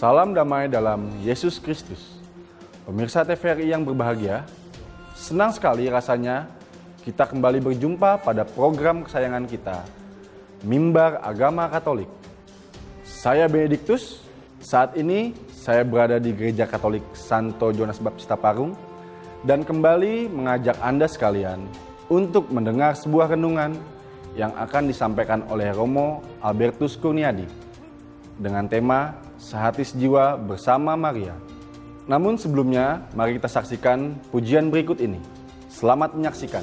Salam damai dalam Yesus Kristus. Pemirsa TVRI yang berbahagia, senang sekali rasanya kita kembali berjumpa pada program kesayangan kita, Mimbar Agama Katolik. Saya Benediktus, saat ini saya berada di Gereja Katolik Santo Jonas Baptista Parung dan kembali mengajak Anda sekalian untuk mendengar sebuah renungan yang akan disampaikan oleh Romo Albertus Kurniadi dengan tema Sehati Sejiwa Bersama Maria. Namun sebelumnya, mari kita saksikan pujian berikut ini. Selamat menyaksikan.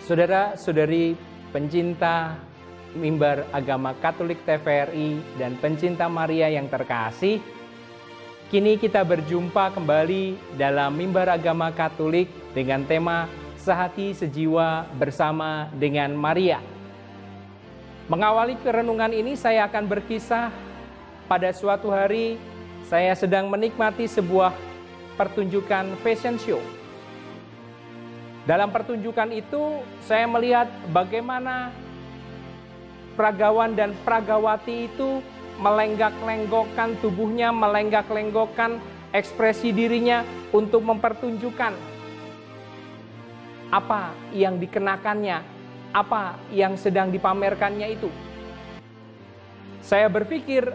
Saudara-saudari pencinta Mimbar Agama Katolik TVRI dan pencinta Maria yang terkasih, kini kita berjumpa kembali dalam Mimbar Agama Katolik dengan tema Sehati Sejiwa Bersama dengan Maria. Mengawali kerenungan ini, saya akan berkisah pada suatu hari saya sedang menikmati sebuah pertunjukan fashion show. Dalam pertunjukan itu, saya melihat bagaimana peragawan dan peragawati itu melenggak-lenggokkan tubuhnya, melenggak-lenggokkan ekspresi dirinya untuk mempertunjukkan apa yang dikenakannya, apa yang sedang dipamerkannya itu. Saya berpikir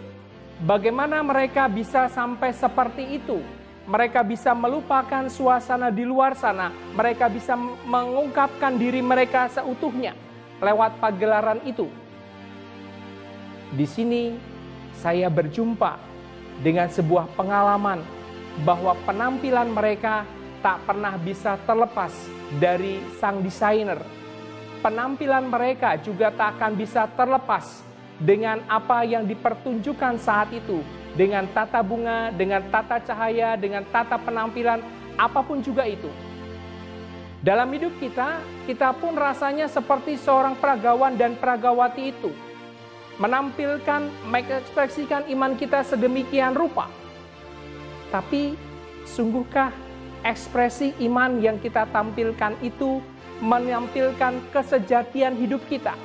bagaimana mereka bisa sampai seperti itu. Mereka bisa melupakan suasana di luar sana. Mereka bisa mengungkapkan diri mereka seutuhnya lewat pagelaran itu. Di sini saya berjumpa dengan sebuah pengalaman bahwa penampilan mereka tak pernah bisa terlepas dari sang desainer. Penampilan mereka juga tak akan bisa terlepas dengan apa yang dipertunjukkan saat itu. Dengan tata bunga, dengan tata cahaya, dengan tata penampilan, apapun juga itu. Dalam hidup kita, kita pun rasanya seperti seorang peragawan dan peragawati itu. Menampilkan, mengekspresikan iman kita sedemikian rupa. Tapi, sungguhkah ekspresi iman yang kita tampilkan itu menampilkan kesejatian hidup kita?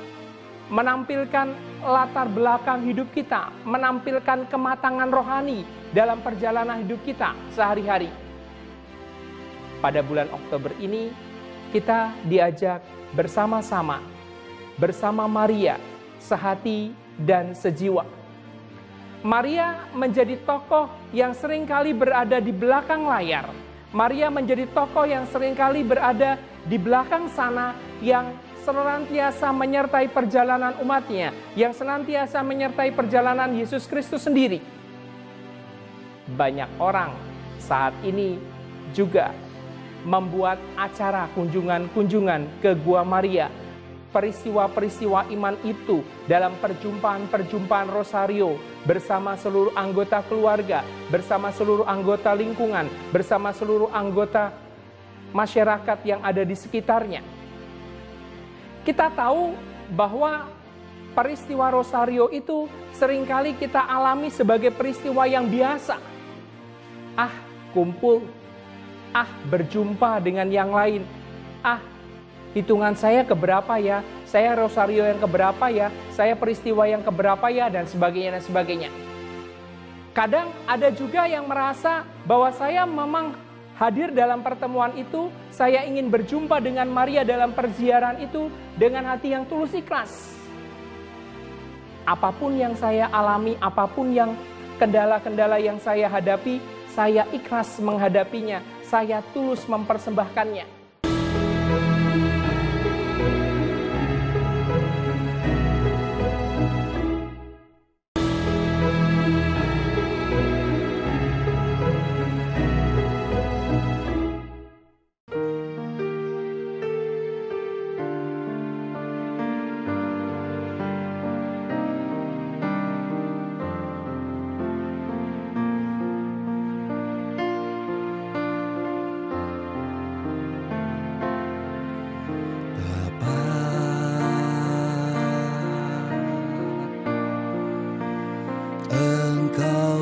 Menampilkan latar belakang hidup kita, menampilkan kematangan rohani dalam perjalanan hidup kita sehari-hari. Pada bulan Oktober ini, kita diajak bersama-sama, bersama Maria, sehati dan sejiwa. Maria menjadi tokoh yang seringkali berada di belakang layar. Maria menjadi tokoh yang seringkali berada di belakang sana, yang senantiasa menyertai perjalanan umatnya, yang senantiasa menyertai perjalanan Yesus Kristus sendiri. Banyak orang saat ini juga membuat acara kunjungan-kunjungan ke Gua Maria. Peristiwa-peristiwa iman itu dalam perjumpaan-perjumpaan rosario bersama seluruh anggota keluarga, bersama seluruh anggota lingkungan, bersama seluruh anggota masyarakat yang ada di sekitarnya. Kita tahu bahwa peristiwa rosario itu seringkali kita alami sebagai peristiwa yang biasa. Kumpul. Berjumpa dengan yang lain. Hitungan saya keberapa ya? Saya rosario yang keberapa ya? Saya peristiwa yang keberapa ya? Dan sebagainya dan sebagainya. Kadang ada juga yang merasa bahwa saya memang hadir dalam pertemuan itu, saya ingin berjumpa dengan Maria dalam perziaran itu dengan hati yang tulus ikhlas. Apapun yang saya alami, apapun yang kendala-kendala yang saya hadapi, saya ikhlas menghadapinya, saya tulus mempersembahkannya.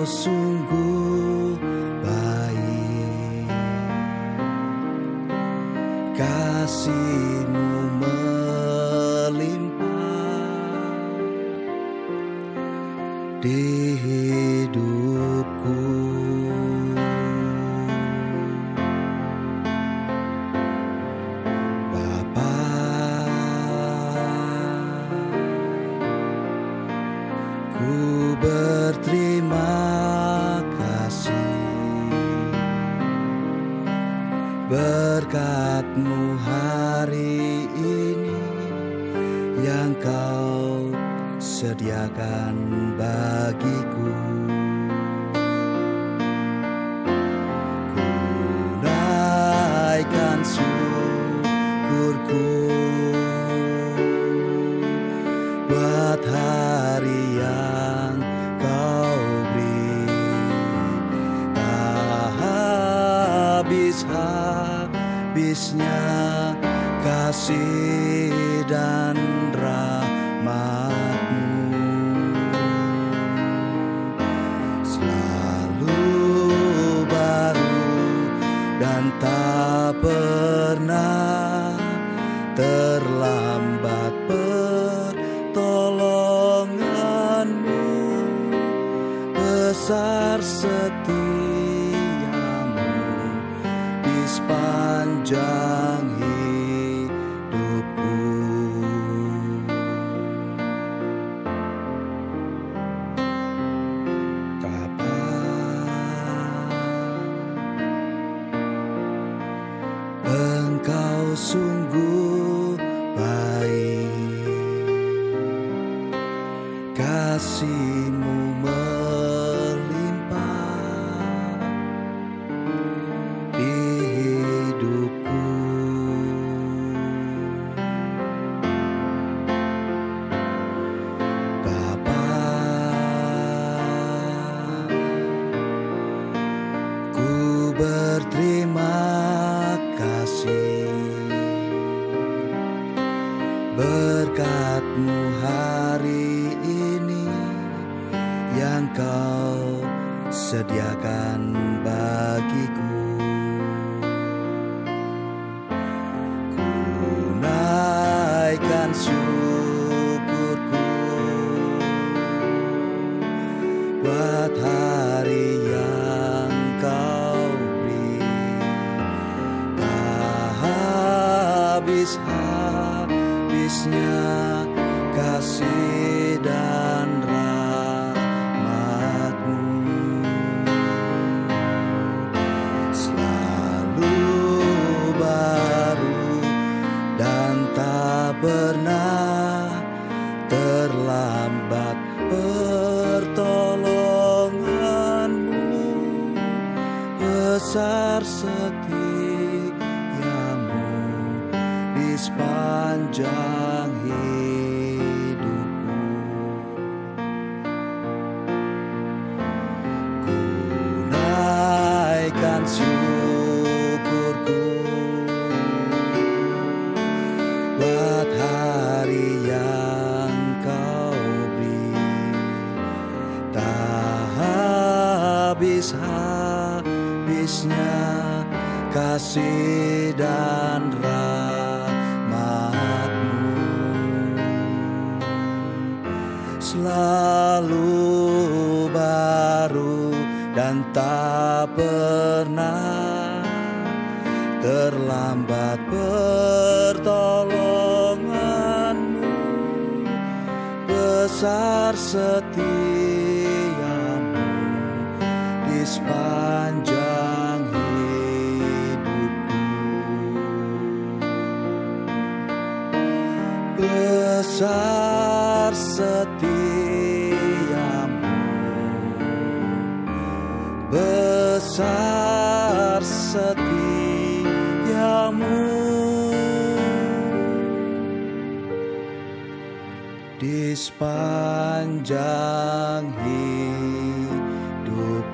Sungguh baik, kasih-Mu melimpah di hidupku. Bapa, ku berterima berkat-Mu hari ini yang Kau sediakan bagiku. Ku naikkan syukurku buat hari yang Kau beri. Tak habis-habisnya kasih dan rahmat-Mu, selalu baru dan tak pernah terlambat pertolongan-Mu. sepanjang hidupku. Engkau sungguh baik, kasih-Mu melimpah di hidupku. Bapa, ku berterima kasih berkat-Mu hari ini yang Kau sediakan bagiku. Ku naikkan syukurku buat hari yang Kau beri. Habis-habisnya kasih dan rahmat-Mu selalu baru dan tak pernah terlambat. Pertolongan-Mu besar setia-Mu di sepanjang hidupku. Ku naikkan syukurku buat hari yang Kau beri. Tak habis-habisnya kasih dan rahmat-Mu selalu baru dan tak pernah terlambat. Pertolongan-Mu besar setia-Mu di sepanjang hidupku. Besar setia-Mu, besar setia-Mu di sepanjang hidupku.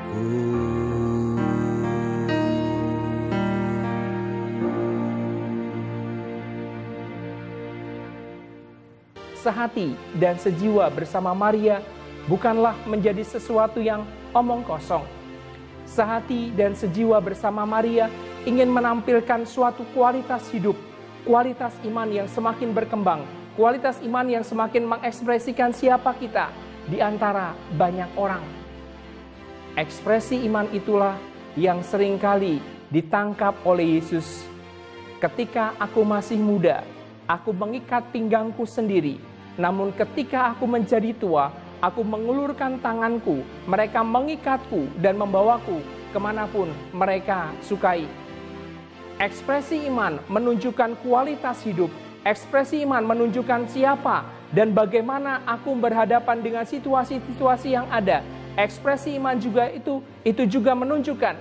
Sehati dan sejiwa bersama Maria bukanlah menjadi sesuatu yang omong kosong. Sehati dan sejiwa bersama Maria ingin menampilkan suatu kualitas hidup, kualitas iman yang semakin berkembang, kualitas iman yang semakin mengekspresikan siapa kita di antara banyak orang. Ekspresi iman itulah yang seringkali ditangkap oleh Yesus. Ketika aku masih muda, aku mengikat pinggangku sendiri. Namun ketika aku menjadi tua, aku mengulurkan tanganku. Mereka mengikatku dan membawaku kemanapun mereka sukai. Ekspresi iman menunjukkan kualitas hidup. Ekspresi iman menunjukkan siapa dan bagaimana aku berhadapan dengan situasi-situasi yang ada. Ekspresi iman juga itu juga menunjukkan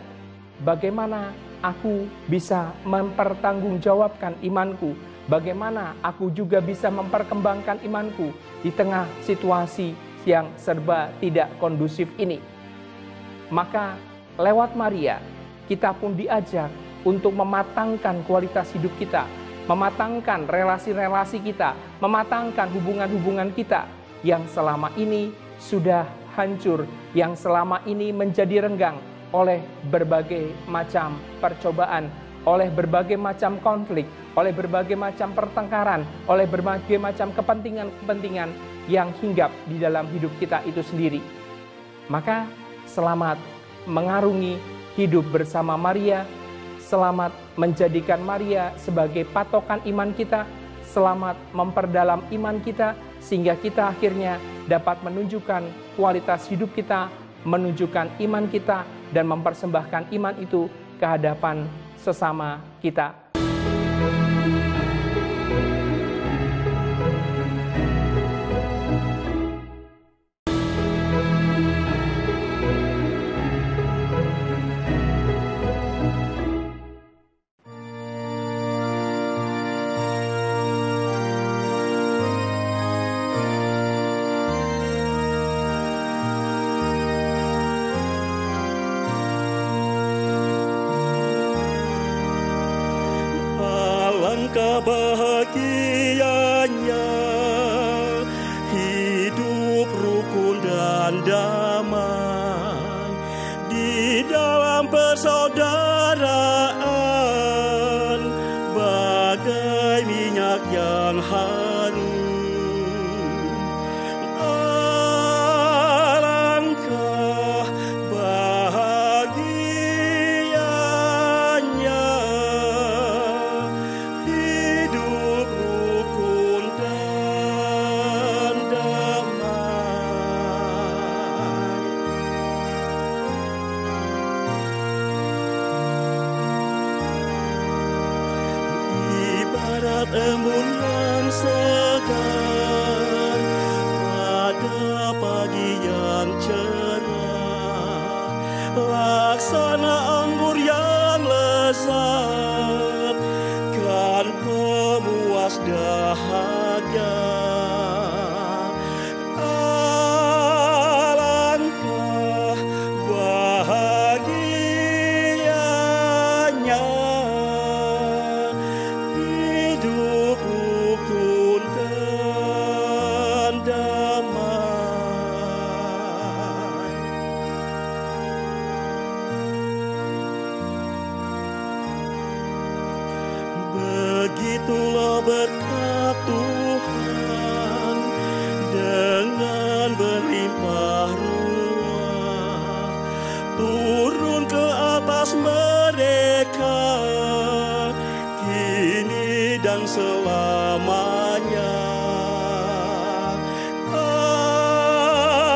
bagaimana aku bisa mempertanggungjawabkan imanku. Bagaimana aku juga bisa memperkembangkan imanku di tengah situasi yang serba tidak kondusif ini. Maka lewat Maria, kita pun diajak untuk mematangkan kualitas hidup kita, mematangkan relasi-relasi kita, mematangkan hubungan-hubungan kita yang selama ini sudah hancur, yang selama ini menjadi renggang oleh berbagai macam percobaan, oleh berbagai macam konflik, oleh berbagai macam pertengkaran, oleh berbagai macam kepentingan-kepentingan yang hinggap di dalam hidup kita itu sendiri. Maka selamat mengarungi hidup bersama Maria, selamat menjadikan Maria sebagai patokan iman kita, selamat memperdalam iman kita, sehingga kita akhirnya dapat menunjukkan kualitas hidup kita, menunjukkan iman kita, dan mempersembahkan iman itu ke hadapan sesama kita. Alangkah bahagianya hidup rukun dan damai di dalam persaudaraan, bagai minyak yang harum. Alangkah bahagianya hidup rukun dan damai. Ibarat embun yang segar pada pagi yang cerah, laksana anggur yang lezat kan memuas dahaga. Alangkah bahagianya hidup rukun dan damai. Begitulah berkat Tuhan dengan berlimpah ruah turun ke atas mereka kini dan selamanya.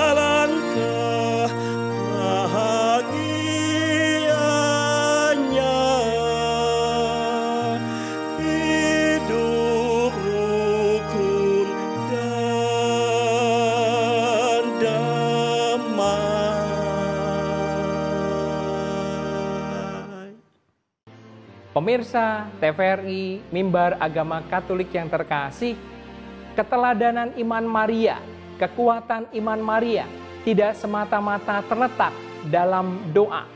Alangkah bahagianya hidup rukun dan damai. Pemirsa TVRI Mimbar Agama Katolik yang terkasih, keteladanan iman Maria, kekuatan iman Maria tidak semata-mata terletak dalam doa.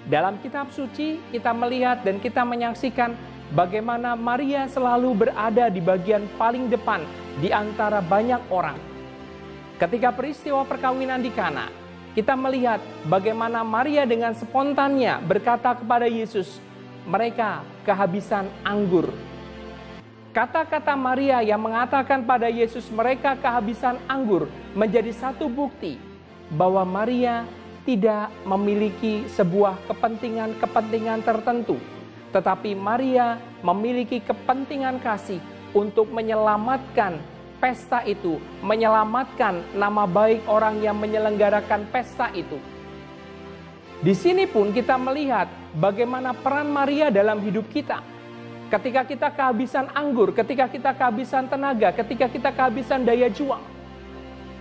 Dalam kitab suci kita melihat dan kita menyaksikan bagaimana Maria selalu berada di bagian paling depan di antara banyak orang. Ketika peristiwa perkawinan di Kana, kita melihat bagaimana Maria dengan spontannya berkata kepada Yesus, mereka kehabisan anggur. Kata-kata Maria yang mengatakan pada Yesus mereka kehabisan anggur menjadi satu bukti bahwa Maria tidak memiliki sebuah kepentingan-kepentingan tertentu, tetapi Maria memiliki kepentingan kasih untuk menyelamatkan pesta itu, menyelamatkan nama baik orang yang menyelenggarakan pesta itu. Di sini pun kita melihat bagaimana peran Maria dalam hidup kita. Ketika kita kehabisan anggur, ketika kita kehabisan tenaga, ketika kita kehabisan daya juang,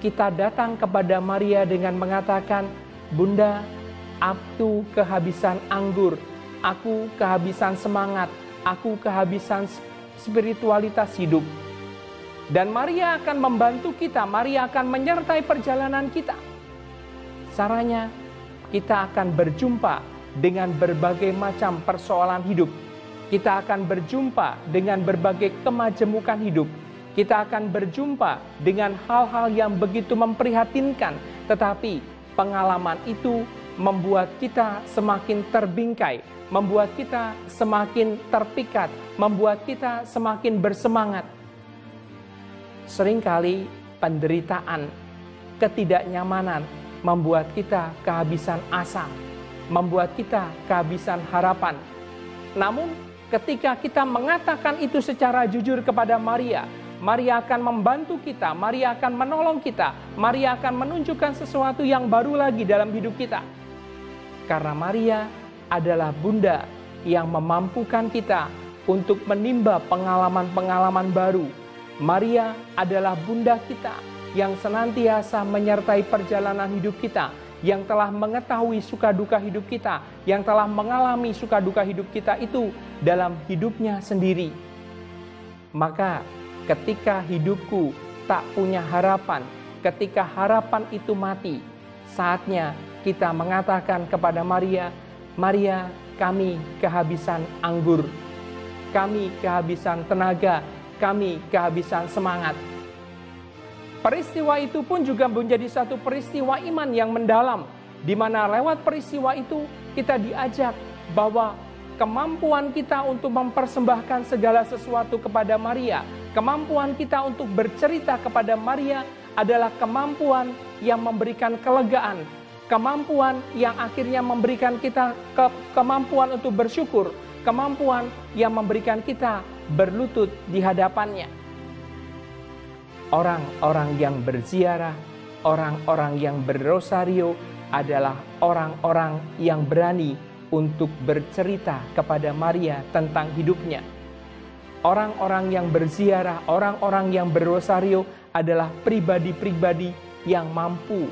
kita datang kepada Maria dengan mengatakan, Bunda, aku kehabisan anggur, aku kehabisan semangat, aku kehabisan spiritualitas hidup. Dan Maria akan membantu kita, Maria akan menyertai perjalanan kita. Caranya, kita akan berjumpa dengan berbagai macam persoalan hidup. Kita akan berjumpa dengan berbagai kemajemukan hidup. Kita akan berjumpa dengan hal-hal yang begitu memprihatinkan. Tetapi pengalaman itu membuat kita semakin terbingkai, membuat kita semakin terpikat, membuat kita semakin bersemangat. Seringkali penderitaan, ketidaknyamanan membuat kita kehabisan asa, membuat kita kehabisan harapan, Namun ketika kita mengatakan itu secara jujur kepada Maria, Maria akan membantu kita, Maria akan menolong kita, Maria akan menunjukkan sesuatu yang baru lagi dalam hidup kita. Karena Maria adalah bunda yang memampukan kita untuk menimba pengalaman-pengalaman baru. Maria adalah bunda kita yang senantiasa menyertai perjalanan hidup kita, yang telah mengetahui suka duka hidup kita, yang telah mengalami suka duka hidup kita itu dalam hidupnya sendiri. Maka ketika hidupku tak punya harapan, ketika harapan itu mati, saatnya kita mengatakan kepada Maria, Maria, kami kehabisan anggur, kami kehabisan tenaga, kami kehabisan semangat. Peristiwa itu pun juga menjadi satu peristiwa iman yang mendalam, di mana lewat peristiwa itu kita diajak bahwa kemampuan kita untuk mempersembahkan segala sesuatu kepada Maria, kemampuan kita untuk bercerita kepada Maria adalah kemampuan yang memberikan kelegaan, kemampuan yang akhirnya memberikan kita kemampuan untuk bersyukur, kemampuan yang memberikan kita berlutut di hadapannya. Orang-orang yang berziarah, orang-orang yang berrosario adalah orang-orang yang berani untuk bercerita kepada Maria tentang hidupnya. Orang-orang yang berziarah, orang-orang yang berrosario adalah pribadi-pribadi yang mampu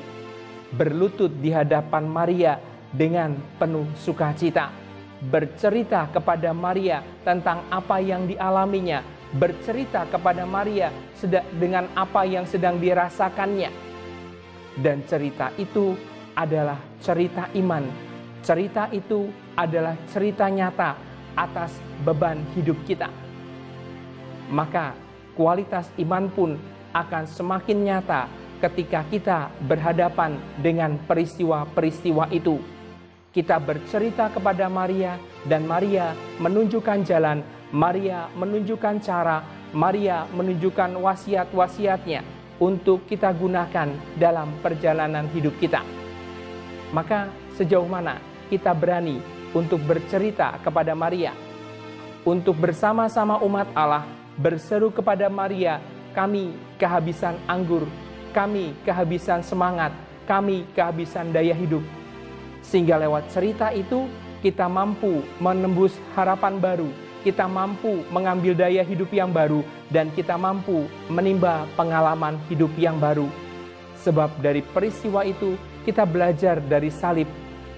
berlutut di hadapan Maria dengan penuh sukacita, bercerita kepada Maria tentang apa yang dialaminya, bercerita kepada Maria dengan apa yang sedang dirasakannya. Dan cerita itu adalah cerita iman. Cerita itu adalah cerita nyata atas beban hidup kita. Maka kualitas iman pun akan semakin nyata ketika kita berhadapan dengan peristiwa-peristiwa itu. Kita bercerita kepada Maria dan Maria menunjukkan jalan, Maria menunjukkan cara, Maria menunjukkan wasiat-wasiatnya untuk kita gunakan dalam perjalanan hidup kita. Maka sejauh mana kita berani untuk bercerita kepada Maria, untuk bersama-sama umat Allah berseru kepada Maria, kami kehabisan anggur, kami kehabisan semangat, kami kehabisan daya hidup. Sehingga lewat cerita itu kita mampu menembus harapan baru, kita mampu mengambil daya hidup yang baru, dan kita mampu menimba pengalaman hidup yang baru. Sebab dari peristiwa itu kita belajar dari salib,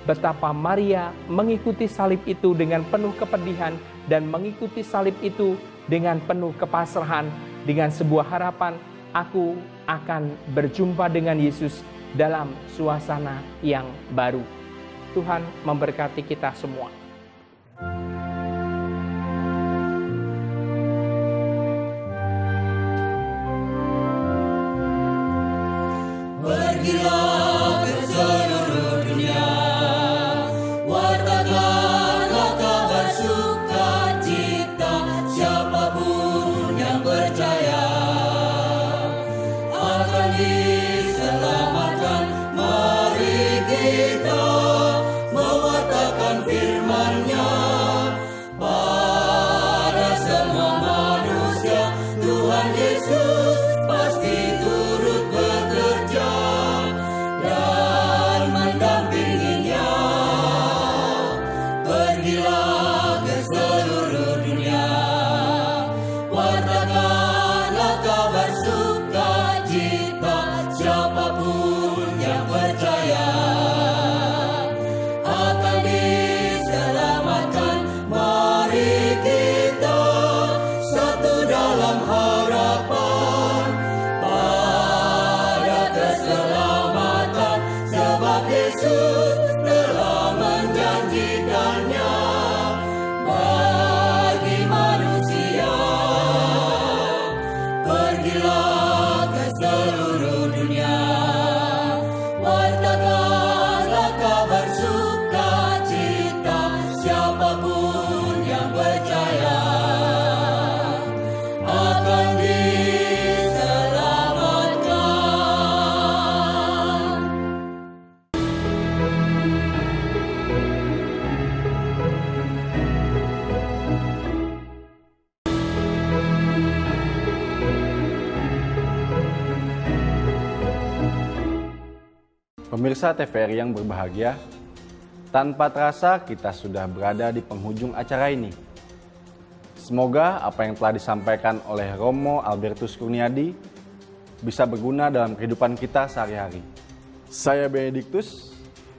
betapa Maria mengikuti salib itu dengan penuh kepedihan dan mengikuti salib itu dengan penuh kepasrahan, dengan sebuah harapan, aku akan berjumpa dengan Yesus dalam suasana yang baru. Tuhan memberkati kita semua. Pergilah ke seluruh dunia, wartakanlah kabar sukacita, siapapun yang percaya akan diselamatkan. Mari kita mewartakan firman-Nya Pemirsa TVRI yang berbahagia, tanpa terasa kita sudah berada di penghujung acara ini. Semoga apa yang telah disampaikan oleh Romo Albertus Kurniadi bisa berguna dalam kehidupan kita sehari-hari. Saya Benediktus,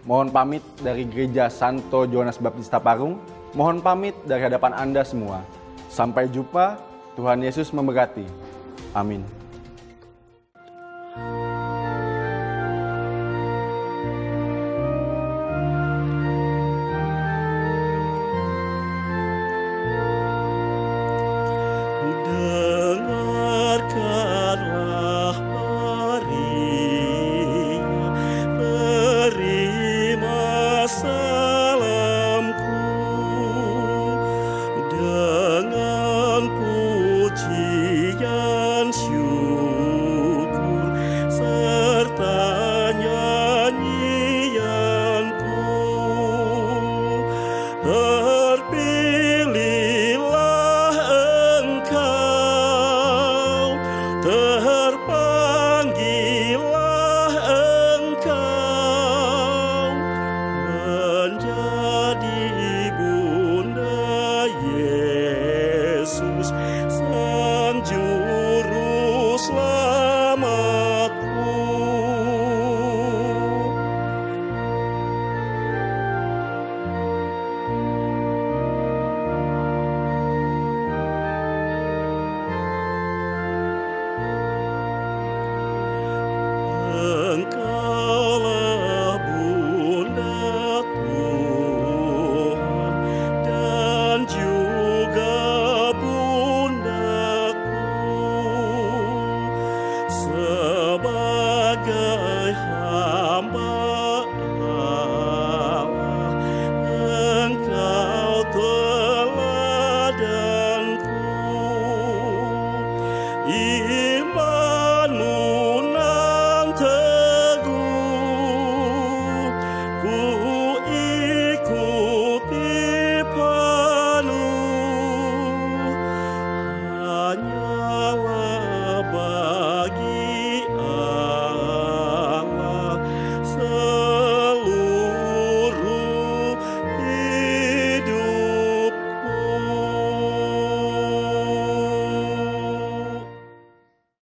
mohon pamit dari Gereja Santo Yohanes Baptista Parung, mohon pamit dari hadapan Anda semua. Sampai jumpa, Tuhan Yesus memberkati. Amin.